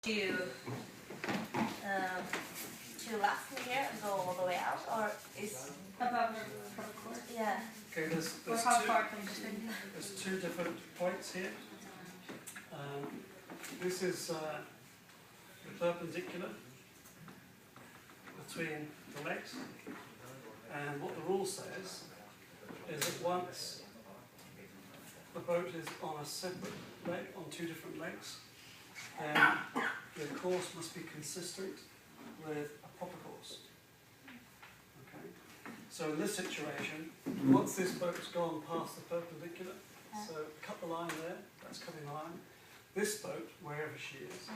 to last here and go all the way out, or is above the course? Yeah. Okay, there's two different points here. This is the perpendicular between the legs, and what the rule says is that once the boat is on a separate leg, on two different legs, then the course must be consistent with a proper course. Okay. So in this situation, once this boat's gone past the perpendicular, so cut the line there, that's cutting the line. This boat, wherever she is,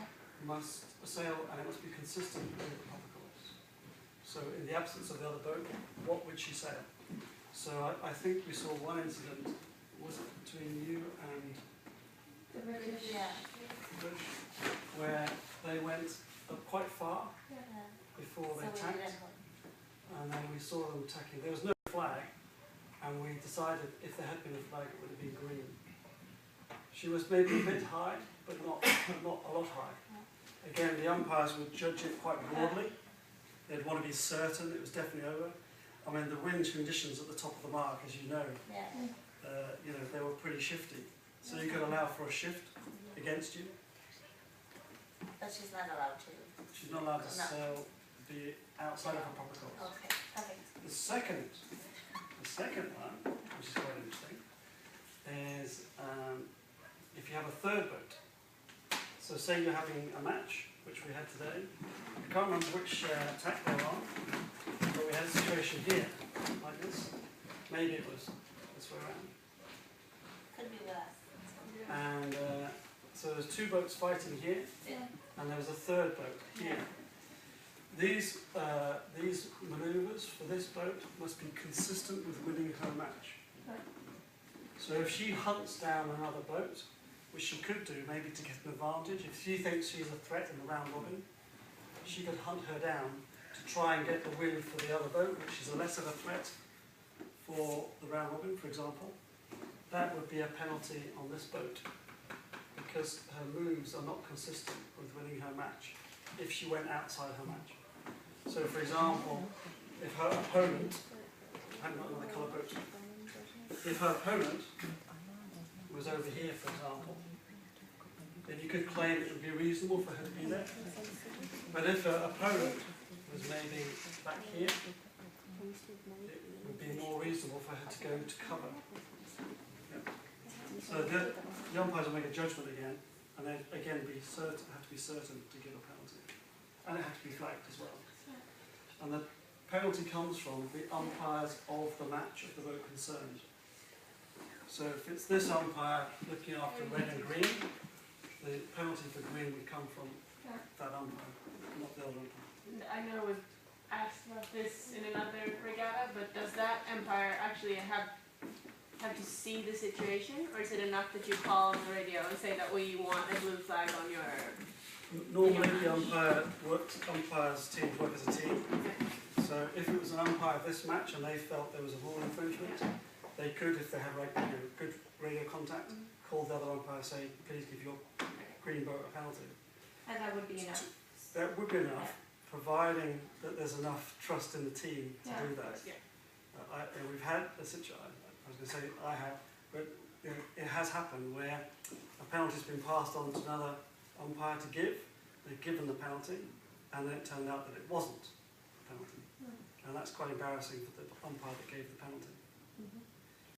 must sail, and it must be consistent with the proper course. So in the absence of the other boat, what would she sail? So I think we saw one incident, was it between you and The British. British, where they went up quite far before they tacked, and then we saw them tacking. There was no flag, and we decided if there had been a flag, it would have been green. She was maybe a bit high, but not a lot high. Again, the umpires would judge it quite broadly. They'd want to be certain it was definitely over. I mean, the wind conditions at the top of the mark, as you know, they were pretty shifty. So you could allow for a shift against you. But she's not allowed to. She's not allowed to sail, be outside of her proper course. Okay, okay. The second one, which is quite interesting, is if you have a third boat. So say you're having a match, which we had today. I can't remember which tack they were on, but we had a situation here, like this. Maybe it was this way around. Could be with us. And so there's two boats fighting here, and there's a third boat here. These manoeuvres for this boat must be consistent with winning her match. So if she hunts down another boat, which she could do maybe to get an advantage, if she thinks she's a threat in the round robin, she could hunt her down to try and get the win for the other boat, which is a less of a threat for the round robin, for example. That would be a penalty on this boat, because her moves are not consistent with winning her match if she went outside her match. So for example, if her opponent, I haven't got another colour boat, if her opponent was over here, for example, then you could claim it would be reasonable for her to be there. But if her opponent was maybe back here, it would be more reasonable for her to go to cover. So the umpires will make a judgment again, and then again have to be certain to give a penalty. And it has to be flagged as well. And the penalty comes from the umpires of the match of the boat concerned. So if it's this umpire looking after red and green, the penalty for green would come from that umpire, not the other umpire. I know we've asked about this in another regatta, but does that umpire actually have to see the situation, or is it enough that you call on the radio and say that we want a blue flag on your... Normally the umpires teams work as a team. So if it was an umpire of this match and they felt there was a rule infringement, they could, if they have good radio contact, call the other umpire and say, please give your green boat a penalty. And that would be enough? That would be enough, providing that there's enough trust in the team to do that. We've had a situation, I was going to say I have, but it has happened where a penalty's been passed on to another umpire to give. They've given the penalty, and then it turned out that it wasn't a penalty. And that's quite embarrassing for the umpire that gave the penalty.